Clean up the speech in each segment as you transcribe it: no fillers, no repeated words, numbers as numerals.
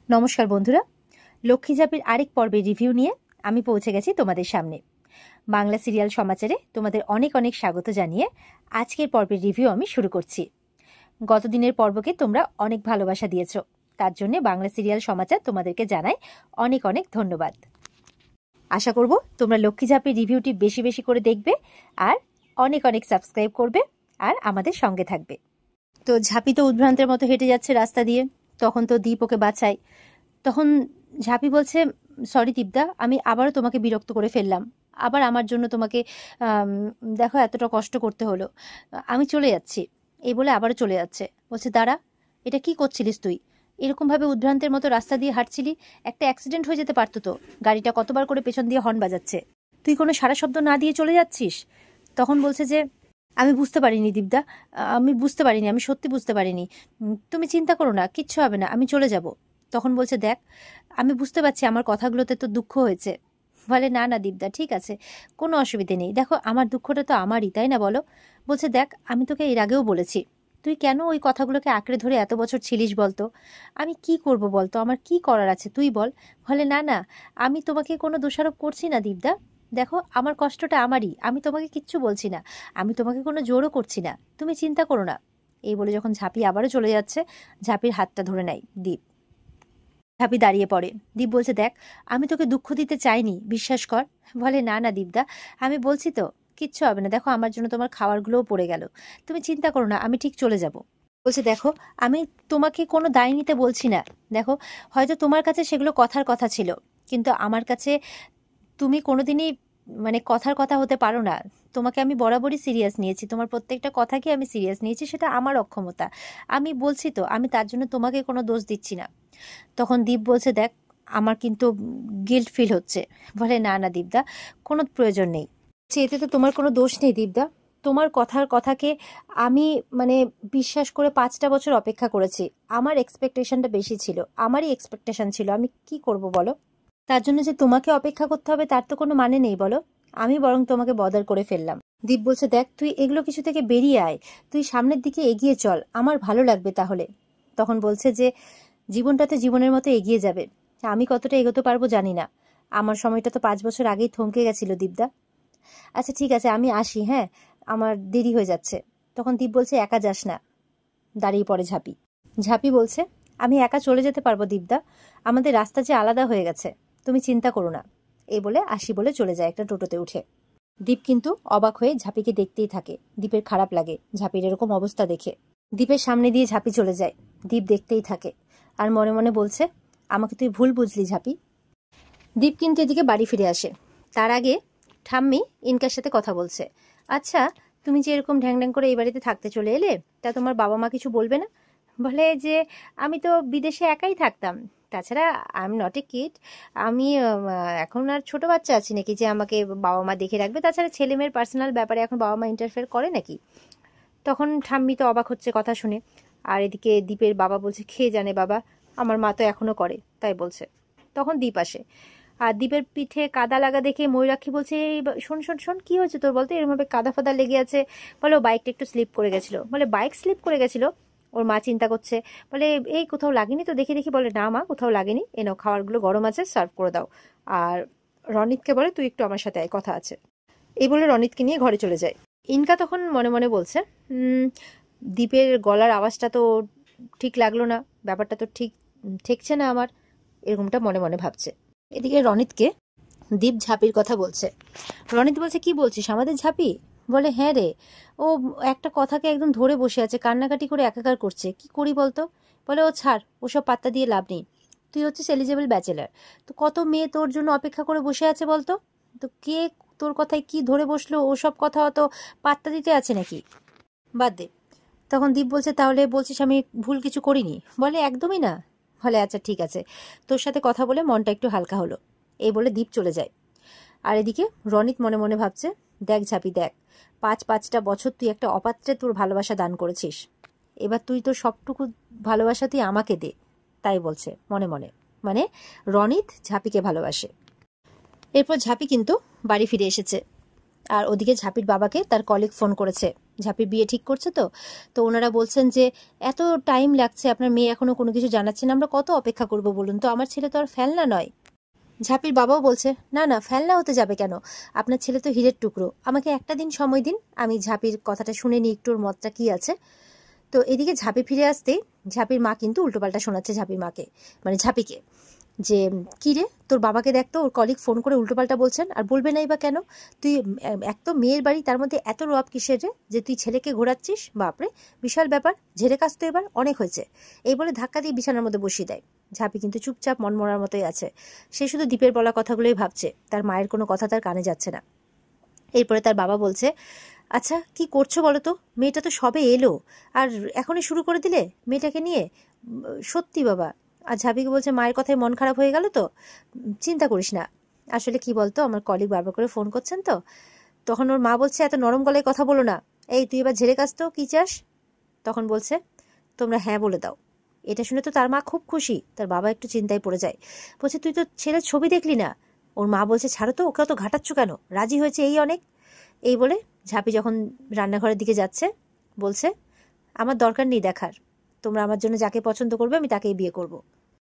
নমস্কার বন্ধুরা, লক্ষ্মী ঝাঁপির আরেক পর্বের রিভিউ নিয়ে আমি পৌঁছে গেছি তোমাদের সামনে। বাংলা সিরিয়াল সমাচারে তোমাদের অনেক অনেক স্বাগত জানিয়ে আজকের পর্বের রিভিউ আমি শুরু করছি। গতদিনের পর্বকে তোমরা অনেক ভালোবাসা দিয়েছো, তার জন্য বাংলা সিরিয়াল সমাচার তোমাদেরকে জানাই অনেক অনেক ধন্যবাদ। আশা করব তোমরা লক্ষ্মী ঝাঁপির রিভিউটি বেশি বেশি করে দেখবে আর অনেক অনেক সাবস্ক্রাইব করবে আর আমাদের সঙ্গে থাকবে। তো ঝাঁপি তো উদ্ভ্রান্তের মতো হেঁটে যাচ্ছে রাস্তা দিয়ে, তখন তো দীপ ওকে বাঁচায়। তখন ঝাঁপি বলছে, সরি দীপদা, আমি আবারও তোমাকে বিরক্ত করে ফেললাম, আবার আমার জন্য তোমাকে দেখো এতটা কষ্ট করতে হলো, আমি চলে যাচ্ছি। এই বলে আবারও চলে যাচ্ছে। বলছে, দাঁড়া, এটা কি করছিলিস তুই? এরকমভাবে উদ্ভ্রান্তের মতো রাস্তা দিয়ে হাঁটছিলি, একটা অ্যাক্সিডেন্ট হয়ে যেতে পারতো তো। গাড়িটা কতবার করে পেছন দিয়ে হর্ন বাজাচ্ছে, তুই কোনো সারা শব্দ না দিয়ে চলে যাচ্ছিস। তখন বলছে যে, আমি বুঝতে পারিনি দীপদা, আমি বুঝতে পারিনি, আমি সত্যি বুঝতে পারিনি, তুমি চিন্তা করো না, কিচ্ছু হবে না, আমি চলে যাব। তখন বলছে, দেখ, আমি বুঝতে পারছি আমার কথাগুলোতে তো দুঃখ হয়েছে। বলে, না না দীপদা, ঠিক আছে, কোনো অসুবিধে নেই, দেখো আমার দুঃখটা তো আমারই, তাই না বলো? বলছে, দেখ, আমি তোকে এর আগেও বলেছি, তুই কেন ওই কথাগুলোকে আঁকড়ে ধরে এত বছর ছিলিস বলতো? আমি কি করব বলতো, আমার কি করার আছে তুই বল। বলে, না না, আমি তোমাকে কোনো দোষারোপ করছি না দীপদা, দেখো আমার কষ্টটা আমারই, আমি তোমাকে কিচ্ছু বলছি না, আমি তোমাকে কোনো জোরও করছি না, তুমি চিন্তা করো না। এই বলে যখন ঝাঁপি আবারও চলে যাচ্ছে, ঝাঁপির হাতটা ধরে নেয় দীপ। ঝাঁপি দাঁড়িয়ে পড়ে। দীপ বলছে, দেখ, আমি তোকে দুঃখ দিতে চাইনি, বিশ্বাস কর। বলে, না না দীপদা, আমি বলছি তো, কিচ্ছু হবে না, দেখো আমার জন্য তোমার খাবারগুলোও পড়ে গেল, তুমি চিন্তা করো না, আমি ঠিক চলে যাব। বলছে, দেখো, আমি তোমাকে কোনো দায় নিতে বলছি না, দেখো, হয়তো তোমার কাছে সেগুলো কথার কথা ছিল, কিন্তু আমার কাছে তুমি কোনোদিনই কথার কথা হতে পারো না। তোমাকে আমি বরাবরই সিরিয়াস নিয়েছি, তোমার প্রত্যেকটা কথাকে আমি সিরিয়াস নিয়েছি, সেটা আমার অক্ষমতা, আমি বলছি তো, আমি তার জন্য তোমাকে কোনো দোষ দিচ্ছি না। তখন দীপ বলছে, দেখ, আমার কিন্তু গিল্ট ফিল হচ্ছে। বলে, না না দীপদা, কোনো প্রয়োজন নেই, এতে তো তোমার কোনো দোষ নেই দীপদা, তোমার কথাকে আমি বিশ্বাস করে 5টা বছর অপেক্ষা করেছি, আমার এক্সপেকটেশনটা বেশি ছিল, আমারই এক্সপেকটেশন ছিল, আমি কি করব বলো? তার জন্য যে তোমাকে অপেক্ষা করতে হবে তার তো কোনো মানে নেই বলো, আমি বরং তোমাকে বদার করে ফেললাম। দীপ বলছে, দেখ, তুই এগুলো কিছু থেকে বেরিয়ে আয়, তুই সামনের দিকে এগিয়ে চল, আমার ভালো লাগবে তাহলে। তখন বলছে যে, জীবনটা তো জীবনের মতো এগিয়ে যাবে, আমি কতটা এগোতে পারবো জানি না, আমার সময়টা তো 5 বছর আগেই থমকে গেছিল দীপদা। আচ্ছা ঠিক আছে, আমি আসি, হ্যাঁ, আমার দেরি হয়ে যাচ্ছে। তখন দীপ বলছে, একা যাস না। দাঁড়িয়ে পড়ে ঝাঁপি। ঝাঁপি বলছে, আমি একা চলে যেতে পারবো দীপদা, আমাদের রাস্তা যে আলাদা হয়ে গেছে, তুমি চিন্তা করো না। এই বলে আসি বলে চলে যায় একটা টোটোতে উঠে। দীপ কিন্তু অবাক হয়ে ঝাঁপিকে দেখতেই থাকে। দীপের খারাপ লাগে ঝাঁপির এরকম অবস্থা দেখে। দীপের সামনে দিয়ে ঝাঁপি চলে যায়, দীপ দেখতেই থাকে আর মনে মনে বলছে, আমাকে তুই ভুল বুঝলি ঝাঁপি। দীপ কিন্তু এদিকে বাড়ি ফিরে আসে। তার আগে ঠাম্মি ইনকার সাথে কথা বলছে। আচ্ছা, তুমি যে এরকম ঢ্যাং ঢ্যাং করে এই বাড়িতে থাকতে চলে এলে, তা তোমার বাবা মা কিছু বলবে না? বলে যে, আমি তো বিদেশে একাই থাকতাম, তাছাড়া I am not a kid, আমি এখন আর ছোট বাচ্চা আছি নাকি যে আমাকে বাবা মা দেখে রাখবে, তাছাড়া ছেলে মেয়ের পার্সোনাল ব্যাপারে এখন বাবা মা ইন্টারফেয়ার করে নাকি? তখন ঠাম্মি তো অবাক হচ্ছে কথা শুনে। আর এদিকে দীপের বাবা বলছে, খেয়ে জানে বাবা, আমার মা তো এখনো করে, তাই বলছে। তখন দীপ আসে আর দীপের পিঠে কাদা লাগা দেখে ময়ূরাক্ষী বলছে, এই শোন শোন শোন, কি হয়েছে তোর বলতে, এরমভাবে কাদা ফাদা লেগে আছে? বলে, ও বাইকটা একটু স্লিপ করে গেছিলো। বলে, বাইক স্লিপ করে গেছিলো? ওর মা চিন্তা করছে, বলে, এই কোথাও লাগেনি তো দেখি দেখি। বলে, না মা, কোথাও লাগেনি, এনো খাবারগুলো গরম আছে, সার্ভ করে দাও। আর রনিতকে বলে, তুই একটু আমার সাথে আয়, কথা আছে। এই বলে রনিতকে নিয়ে ঘরে চলে যায়। ইনকা তখন মনে মনে বলছে, দীপের গলার আওয়াজটা তো ঠিক লাগলো না, ব্যাপারটা তো ঠিক ঠেকছে না আমার, এরকমটা মনে মনে ভাবছে। এদিকে রনিতকে দীপ ঝাঁপির কথা বলছে। রনিত বলছে, কি বলছিস, আমাদের ঝাঁপি? বলে, হ্যাঁ রে, ও একটা কথাকে একদম ধরে বসে আছে, কান্নাকাটি করে একাকার করছে, কি করি বলতো? বলে, ও ছাড়, ওসব পাত্তা দিয়ে লাভ নেই, তুই হচ্ছিস এলিজেবল ব্যাচেলার, তো কত মেয়ে তোর জন্য অপেক্ষা করে বসে আছে বলতো, তো কে তোর কথায় কি ধরে বসলো, ওসব কথা অত পাত্তা দিতে আছে নাকি, বাদ দে। তখন দীপ বলছে, তাহলে বলছিস আমি ভুল কিছু করিনি? বলে, একদমই না। বলে, আচ্ছা ঠিক আছে, তোর সাথে কথা বলে মনটা একটু হালকা হলো। এই বলে দীপ চলে যায়। আর এদিকে রনিত মনে মনে ভাবছে, দেখ ঝাঁপি, দেখ, 5টা বছর তুই একটা অপাত্রে তোর ভালোবাসা দান করেছিস, এবার তুই তো সবটুকু ভালোবাসা তুই আমাকে দে, তাই বলছে মনে মনে। রনিত ঝাঁপিকে ভালোবাসে। এরপর ঝাঁপি কিন্তু বাড়ি ফিরে এসেছে। আর ওদিকে ঝাঁপির বাবাকে তার কলিগ ফোন করেছে ঝাঁপির বিয়ে ঠিক করছে। তো তো ওনারা বলছেন যে এত টাইম লাগছে, আপনার মেয়ে এখনো কোনো কিছু জানাচ্ছে না, আমরা কত অপেক্ষা করব বলুন তো, আমার ছেলে তো আর ফেলনা নয়। ঝাঁপির বাবাও বলছে না না, ফেলনা হতে যাবে কেন, আপনার ছেলে তো হীরের টুকরো, আমাকে একটা দিন সময় দিন, আমি ঝাঁপির কথাটা শুনে নিই একটু, ওর মতটা কি আছে। তো এদিকে ঝাঁপি ফিরে আসতেই ঝাঁপির মা কিন্তু উল্টোপাল্টা শোনাচ্ছে ঝাঁপির মাকে, মানে ঝাঁপিকে, যে কি রে তোর বাবাকে দেখতো, ওর কলিগ ফোন করে উল্টোপাল্টা বলছেন, আর বলবে নাই বা কেন, তুই এক তো মেয়ের বাড়ি, তার মধ্যে এত রব কিসের রে যে তুই ছেলেকে ঘোরাচ্ছিস, বাপরে বিশাল ব্যাপার, ঝেড়ে কাজ তো এবার অনেক হয়েছে, এই বলে ধাক্কা দিয়ে বিছানার মধ্যে বসিয়ে দেয়। ঝাঁপি কিন্তু চুপচাপ মনমরার মতোই আছে, সে শুধু দীপের বলা কথাগুলোই ভাবছে, তার মায়ের কোনো কথা তার কানে যাচ্ছে না। এরপরে তার বাবা বলছে, আচ্ছা কি করছো বলো তো, মেয়েটা তো সবে এলো আর এখনই শুরু করে দিলে মেয়েটাকে নিয়ে, সত্যি বাবা। আর ঝাঁপিকে বলছে, মায়ের কথায় মন খারাপ হয়ে গেল তো, চিন্তা করিস না, আসলে কি বলতো আমার কলিগ বারবার করে ফোন করছেন তো। তখন ওর মা বলছে, এত নরম গলায় কথা বলো না, এই তুই এবার ঝেড়ে কাজ তো, কি চাস। তখন বলছে, তোমরা হ্যাঁ বলে দাও। এটা শুনে তো তার মা খুব খুশি, তার বাবা একটু চিন্তায় পড়ে যায়, বলছে তুই তো ছেলের ছবি দেখলি না। ওর মা বলছে, ছাড়ো তো, ওকে তো ঘাটাচ্ছ কেন, রাজি হয়েছে এই অনেক। এই বলে ঝাঁপি যখন রান্নাঘরের দিকে যাচ্ছে বলছে, আমার দরকার নেই দেখার, তোমরা আমার জন্য যাকে পছন্দ করবে আমি তাকেই বিয়ে করব।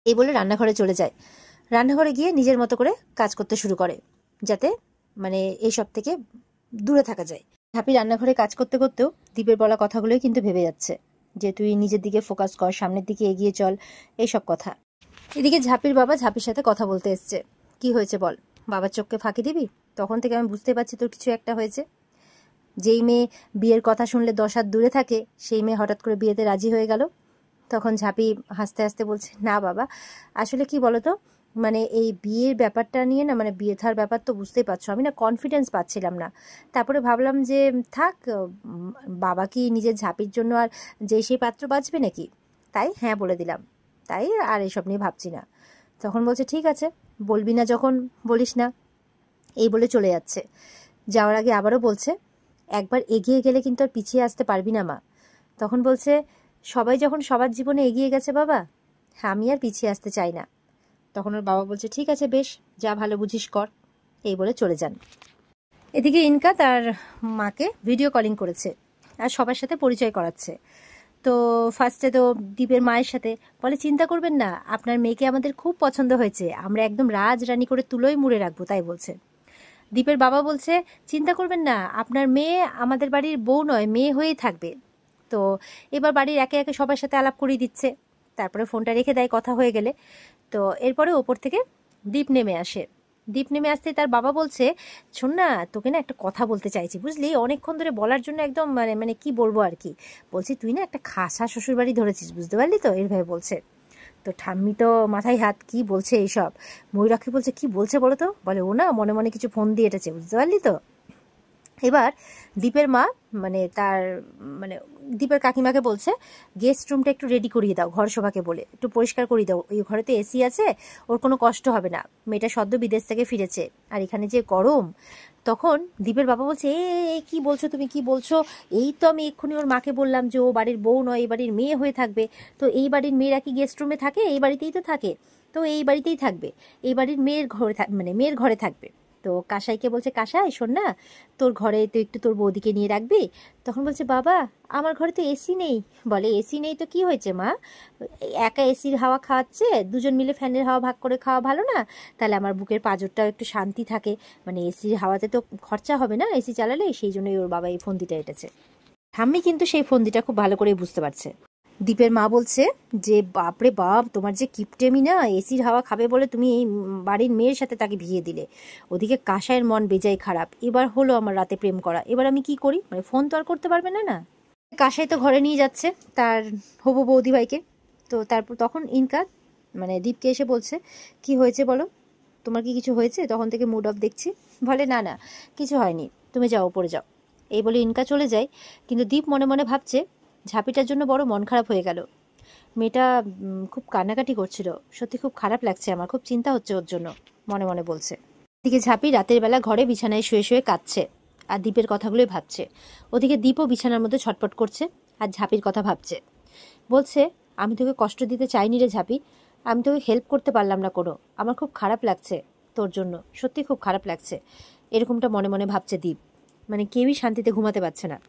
এই বলে রান্নাঘরে চলে যায়। রান্নাঘরে গিয়ে নিজের মতো করে কাজ করতে শুরু করে, যাতে মানে এইসব থেকে দূরে থাকা যায়। ঝাঁপি রান্নাঘরে কাজ করতে করতেও দীপের বলা কথাগুলোই কিন্তু ভেবে যাচ্ছে, যে তুই নিজের দিকে ফোকাস কর, সামনের দিকে এগিয়ে চল, এইসব কথা। এদিকে ঝাঁপির বাবা ঝাঁপির সাথে কথা বলতে এসছে, কি হয়েছে বল, বাবার চোখকে ফাঁকি দিবি, তখন থেকে আমি বুঝতে পারছি তোর কিছু একটা হয়েছে। যেই মেয়ে বিয়ের কথা শুনলে 10 হাত দূরে থাকে, সেই মেয়ে হঠাৎ করে বিয়েতে রাজি হয়ে গেল। তখন ঝাঁপি হাসতে হাসতে বলছে, না বাবা, আসলে কি বলতো, মানে এই বিয়ের ব্যাপারটা নিয়ে না, মানে বিয়ে থার ব্যাপার তো বুঝতেই পারছো, আমি না কনফিডেন্স পাচ্ছিলাম না। তারপরে ভাবলাম যে থাক, বাবা কি নিজের ঝাঁপির জন্য আর যে সেই পাত্র বাঁচবে নাকি, তাই হ্যাঁ বলে দিলাম, তাই আর এসব নিয়ে ভাবছি না। তখন বলছে, ঠিক আছে, বলবি না যখন বলিস না, এই বলে চলে যাচ্ছে। যাওয়ার আগে আবারও বলছে, একবার এগিয়ে গেলে কিন্তু আর পিছিয়ে আসতে পারবি না মা। তখন বলছে, সবাই যখন সবার জীবনে এগিয়ে গেছে বাবা, আমি আর পিছিয়ে আসতে চাই না। তখন ওর বাবা বলছে, ঠিক আছে বেশ, যা ভালো বুঝিস কর, এই বলে চলে যান। এদিকে ইনকা তার মাকে ভিডিও কলিং করেছে আর সবার সাথে পরিচয় করাচ্ছে। তো ফার্স্টে তো দীপের মায়ের সাথে বলে, চিন্তা করবেন না, আপনার মেয়েকে আমাদের খুব পছন্দ হয়েছে, আমরা একদম রাজরানী করে তুলোয় মুড়ে রাখবো, তাই বলছে। দীপের বাবা বলছে, চিন্তা করবেন না, আপনার মেয়ে আমাদের বাড়ির বউ নয়, মেয়ে হয়েই থাকবে। তো এবার বাড়ির একে একে সবার সাথে আলাপ করিয়ে দিচ্ছে, তারপরে ফোনটা রেখে দেয় কথা হয়ে গেলে। তো এরপরে ওপর থেকে দীপ নেমে আসে। দীপ নেমে আসতে তার বাবা বলছে, শোন না, তোকে না একটা কথা বলতে চাইছি বুঝলি, অনেকক্ষণ ধরে বলার জন্য একদম মানে মানে কি বলবো আর কি, বলছি তুই না একটা খাসা শ্বশুর বাড়ি ধরেছিস, বুঝতে পারলি তো, এইভাবে বলছে। তো ঠাম্মি তো মাথায় হাত, কি বলছে এইসব। ময়ূরাক্ষী বলছে, কি বলছে বলো তো, বলে ও না মনে মনে কিছু ফোন দিয়ে এটেছে, বুঝতে পারলি তো। এবার দীপের মা মানে তার মানে দীপের কাকিমাকে বলছে, গেস্ট রুমটা একটু রেডি করিয়ে দাও, ঘর শোভাকে বলে একটু পরিষ্কার করিয়ে দাও, ওই ঘরে তো এসি আছে, ওর কোনো কষ্ট হবে না, মেয়েটা সদ্য বিদেশ থেকে ফিরেছে, আর এখানে যে গরম। তখন দীপের বাবা বলছে, এ কি বলছো তুমি, কি বলছো, এই তো আমি এক্ষুনি ওর মাকে বললাম যে ও বাড়ির বউ নয়, এই বাড়ির মেয়ে হয়ে থাকবে, তো এই বাড়ির মেয়েরা কি গেস্ট রুমে থাকে, এই বাড়িতেই তো থাকে, তো এই বাড়িতেই থাকবে, এই বাড়ির মেয়ের ঘরে মানে মেয়ের ঘরে থাকবে। তো কাসাইকে বলছে, কাসাই শোন না, তোর ঘরে তো একটু তোর বৌদিকে নিয়ে রাখবি। তখন বলছে, বাবা আমার ঘরে তো এসি নেই। বলে, এসি নেই তো কি হয়েছে মা, একা এসির হাওয়া খাওয়াচ্ছে, দুজন মিলে ফ্যানের হাওয়া ভাগ করে খাওয়া ভালো না, তাহলে আমার বুকের পাঁজরটাও একটু শান্তি থাকে, মানে এসির হাওয়াতে তো খরচা হবে না এসি চালালে, সেই জন্যই ওর বাবা এই ফন্দিটা এঁটেছে। ঠাম্মি কিন্তু সেই ফন্দিটা খুব ভালো করে বুঝতে পারছে। দীপের মা বলছে যে, বাপরে বাপ, তোমার যে কিপটেমি না, এসির হাওয়া খাবে বলে তুমি এই বাড়ির মেয়ের সাথে তাকে ভিয়ে দিলে। ওদিকে কাসায়ের মন বেজায় খারাপ, এবার হলো আমার রাতে প্রেম করা, এবার আমি কি করি, মানে ফোন তো আর করতে পারবে না না। কাসাই তো ঘরে নিয়ে যাচ্ছে তার হবু বৌদি ভাইকে। তো তারপর তখন ইনকা মানে দীপকে এসে বলছে, কি হয়েছে বলো, তোমার কি কিছু হয়েছে, তখন থেকে মুড অফ দেখছি। বলে, না না কিছু হয়নি, তুমি যাও উপরে যাও। এই বলে ইনকা চলে যায়। কিন্তু দীপ মনে মনে ভাবছে, ঝাঁপিটার জন্য বড় মন খারাপ হয়ে গেল, মেয়েটা খুব কান্নাকাটি করছিল, সত্যি খুব খারাপ লাগছে আমার, খুব চিন্তা হচ্ছে ওর জন্য, মনে মনে বলছে। এদিকে ঝাঁপি রাতের বেলা ঘরে বিছানায় শুয়ে শুয়ে কাঁদছে আর দীপের কথাগুলোই ভাবছে। ওদিকে দীপও বিছানার মধ্যে ছটপট করছে আর ঝাঁপির কথা ভাবছে। বলছে, আমি তোকে কষ্ট দিতে চাইনি রে ঝাঁপি, আমি তোকে হেল্প করতে পারলাম না কোনো, আমার খুব খারাপ লাগছে তোর জন্য, সত্যি খুব খারাপ লাগছে, এরকমটা মনে মনে ভাবছে দীপ। মানে কেউই শান্তিতে ঘুমাতে পারছে না।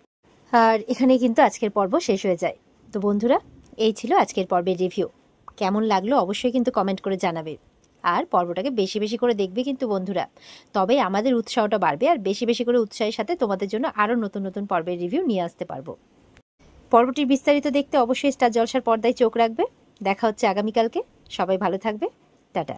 আর এখানে কিন্তু আজকের পর্ব শেষ হয়ে যায়। তো বন্ধুরা, এই ছিল আজকের পর্বের রিভিউ। কেমন লাগলো অবশ্যই কিন্তু কমেন্ট করে জানাবে, আর পর্বটাকে বেশি বেশি করে দেখবে কিন্তু বন্ধুরা, তবে আমাদের উৎসাহটা বাড়বে, আর বেশি বেশি করে উৎসাহের সাথে তোমাদের জন্য আরও নতুন নতুন পর্বের রিভিউ নিয়ে আসতে পারবো। পর্বটির বিস্তারিত দেখতে অবশ্যই স্টার জলসার পর্দায় চোখ রাখবে। দেখা হচ্ছে আগামীকালকে। সবাই ভালো থাকবে। টাটা।